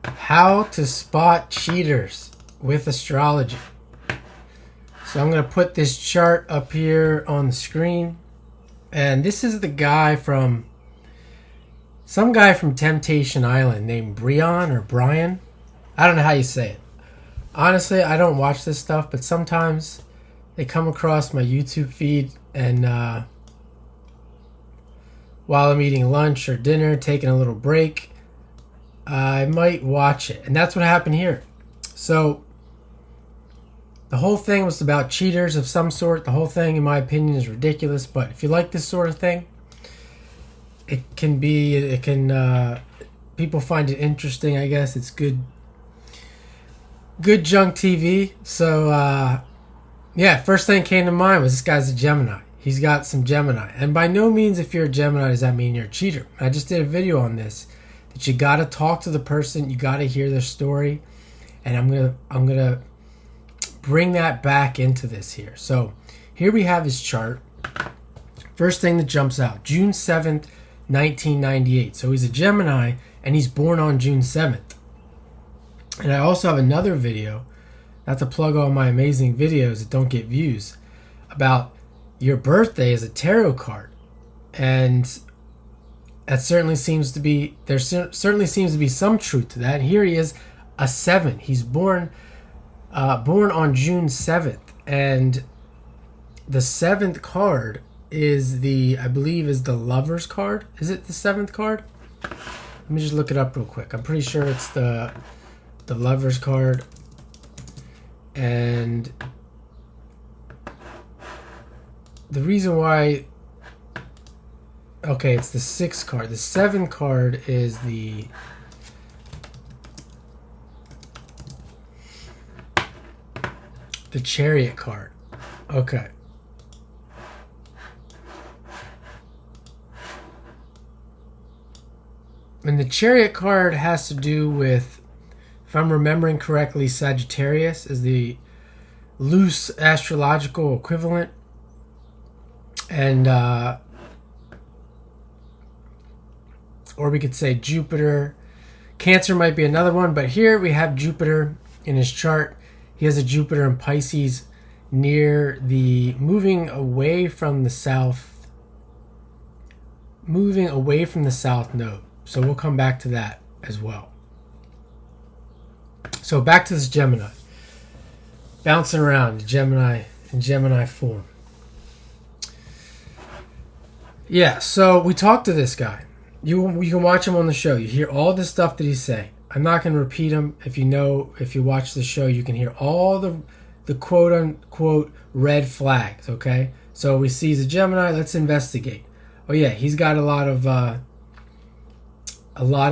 How to spot cheaters with astrology. So I'm going to put this chart up here on the screen. And this is the guy from some guy from Temptation Island named Brion or Brian. I don't know how you say it. Honestly, I don't watch this stuff, but sometimes they come across my YouTube feed, and while I'm eating lunch or dinner, taking a little break, I might watch it. And that's what happened here. So the whole thing was about cheaters of some sort. The whole thing, in my opinion, is ridiculous. But if you like this sort of thing, people find it interesting, I guess. It's good junk TV. So, first thing that came to mind was this guy's a Gemini. He's got some Gemini. And by no means, if you're a Gemini, does that mean you're a cheater. I just did a video on this, that you got to talk to the person. You got to hear their story. And I'm gonna bring that back into this here. So here we have his chart. First thing that jumps out, June 7th, 1998. So he's a Gemini, and he's born on June 7th. And I also have another video, not to plug all my amazing videos that don't get views, about your birthday as a tarot card. And that certainly seems to be, certainly seems to be some truth to that. And here he is, a 7. He's born on June 7th. And the 7th card is I believe is the Lover's card. Is it the 7th card? Let me just look it up real quick. I'm pretty sure it's the Lover's card. And the reason why, okay, it's the 6th card. The 7th card is the Chariot card. Okay. And the Chariot card has to do with, if I'm remembering correctly, Sagittarius is the loose astrological equivalent. And, or we could say Jupiter. Cancer might be another one, but here we have Jupiter in his chart. He has a Jupiter in Pisces near the moving away from the south node. So we'll come back to that as well. So back to this Gemini. Bouncing around Gemini in Gemini form. Yeah, so we talked to this guy. You can watch him on the show. You hear all the stuff that he's saying. I'm not going to repeat him. If you watch the show, you can hear all the quote unquote red flags. Okay, so we see he's a Gemini. Let's investigate. Oh yeah, he's got a lot of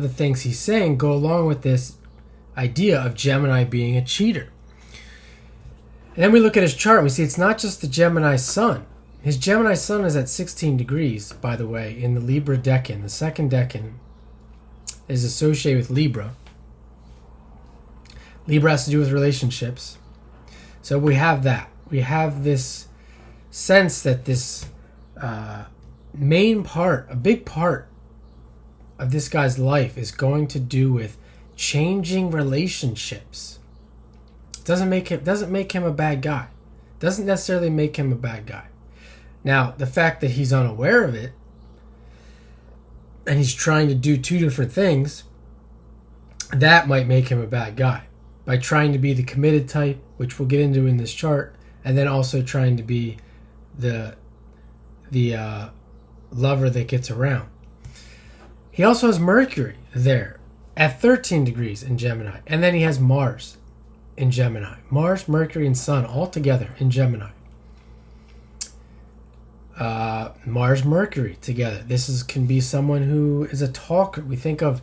the things he's saying go along with this idea of Gemini being a cheater. And then we look at his chart and we see it's not just the Gemini sun. His Gemini sun is at 16 degrees, by the way, in the Libra decan. The second decan is associated with Libra. Libra has to do with relationships. So we have that. We have this sense that this main part, a big part of this guy's life is going to do with changing relationships. Doesn't make him a bad guy. Doesn't necessarily make him a bad guy. Now, the fact that he's unaware of it and he's trying to do two different things, that might make him a bad guy. By trying to be the committed type, which we'll get into in this chart, and then also trying to be the lover that gets around. He also has Mercury there at 13 degrees in Gemini. And then he has Mars in Gemini. Mars, Mercury, and Sun all together in Gemini. Mars, Mercury together. This can be someone who is a talker. We think of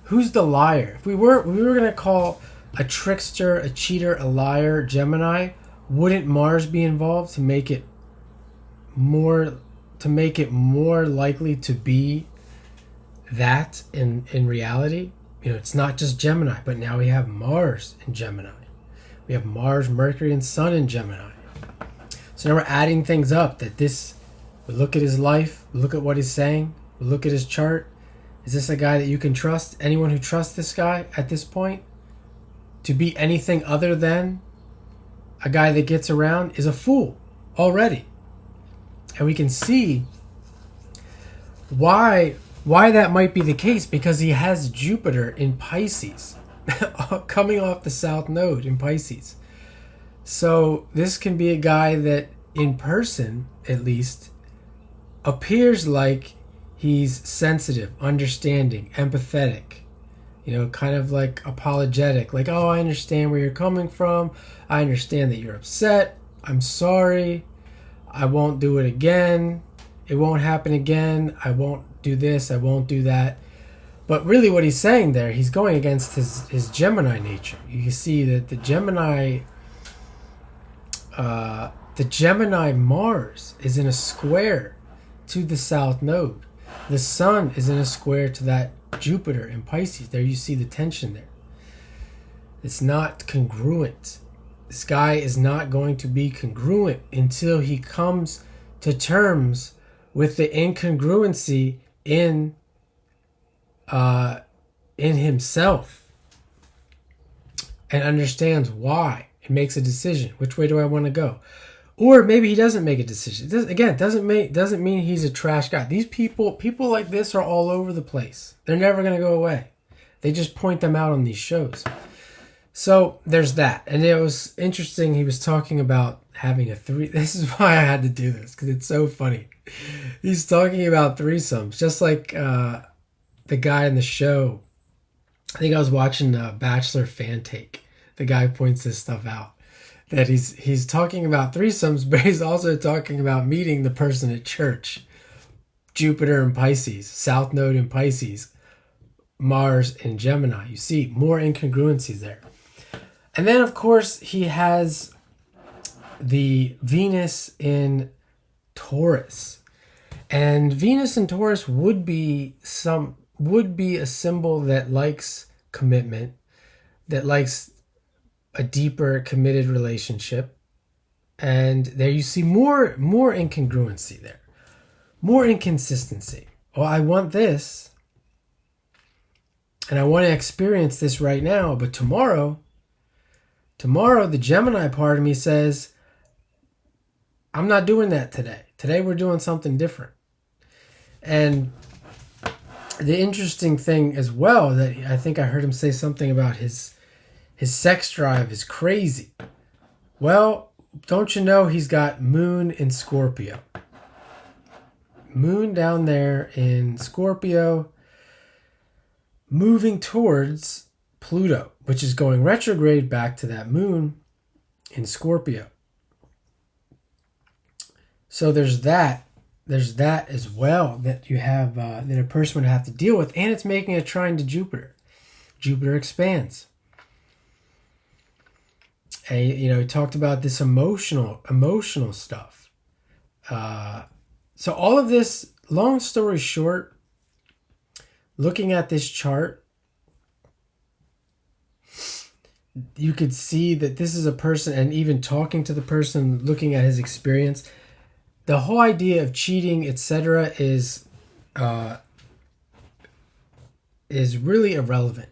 who's the liar. If we were going to call a trickster, a cheater, a liar, Gemini, wouldn't Mars be involved to make it more likely to be that in reality? It's not just Gemini, but now we have Mars in Gemini. We have Mars, Mercury, and Sun in Gemini. So now we're adding things up that we look at his life, we look at what he's saying, we look at his chart, Is this a guy that you can trust? Anyone who trusts this guy at this point to be anything other than a guy that gets around is a fool already. And we can see why that might be the case, because he has Jupiter in Pisces coming off the south node in Pisces. So this can be a guy that in person at least appears like he's sensitive, understanding, empathetic, kind of like apologetic, like, oh, I understand where you're coming from, I understand that you're upset, I'm sorry, I won't do it again, it won't happen again, I won't do this, I won't do that. But really what he's saying there, he's going against his Gemini nature. You can see that the Gemini Mars is in a square to the south node. The sun is in a square to that Jupiter in Pisces. There you see the tension there. It's not congruent. This guy is not going to be congruent until he comes to terms with the incongruency in himself and understands why and makes a decision. Which way do I want to go? Or maybe he doesn't make a decision. Doesn't mean he's a trash guy. These people like this are all over the place. They're never going to go away. They just point them out on these shows. So there's that. And it was interesting. He was talking about having a this is why I had to do this, because it's so funny. He's talking about threesomes, just like the guy in the show. I think I was watching a Bachelor fan take. The guy points this stuff out, that he's talking about threesomes, but he's also talking about meeting the person at church. Jupiter in Pisces, South Node in Pisces, Mars in Gemini. You see more incongruencies there. And then, of course, he has the Venus in Taurus. And Venus in Taurus would be a symbol that likes commitment, that likes a deeper committed relationship. And there you see more incongruency there, more inconsistency. Oh, I want this and I want to experience this right now, but tomorrow the Gemini part of me says, I'm not doing that today. Today we're doing something different. And the interesting thing as well, that I think I heard him say something about his sex drive is crazy. Well, don't you know he's got Moon in Scorpio? Moon down there in Scorpio, moving towards Pluto, which is going retrograde back to that Moon in Scorpio. So there's that as well that you have, that a person would have to deal with, and it's making a trine to Jupiter. Jupiter expands. And, he talked about this emotional stuff. So all of this, long story short, looking at this chart, you could see that this is a person, and even talking to the person, looking at his experience, the whole idea of cheating, etc., is really irrelevant.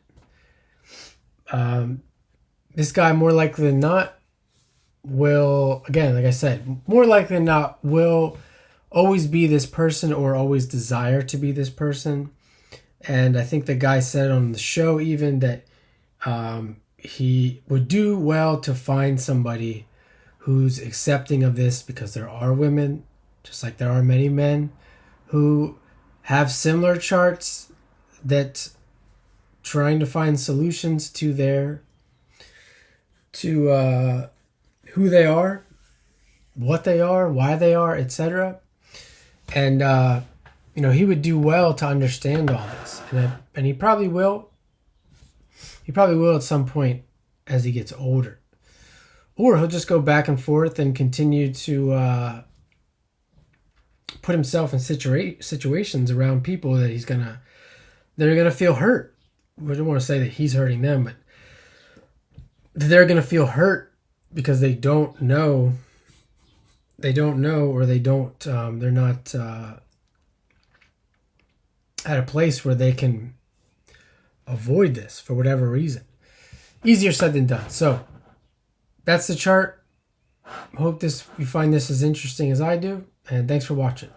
This guy, more likely than not, will, again, like I said, more likely than not, will always be this person or always desire to be this person. And I think the guy said on the show even that he would do well to find somebody who's accepting of this, because there are women, just like there are many men, who have similar charts that trying to find solutions to who they are, what they are, why they are, etc. And he would do well to understand all this, and he probably will. He probably will at some point as he gets older. Or he'll just go back and forth and continue to put himself in situations around people that they're gonna feel hurt. I don't want to say that he's hurting them, but they're gonna feel hurt because they don't know, or they're not at a place where they can avoid this for whatever reason. Easier said than done. So that's the chart. Hope you find this as interesting as I do, and thanks for watching.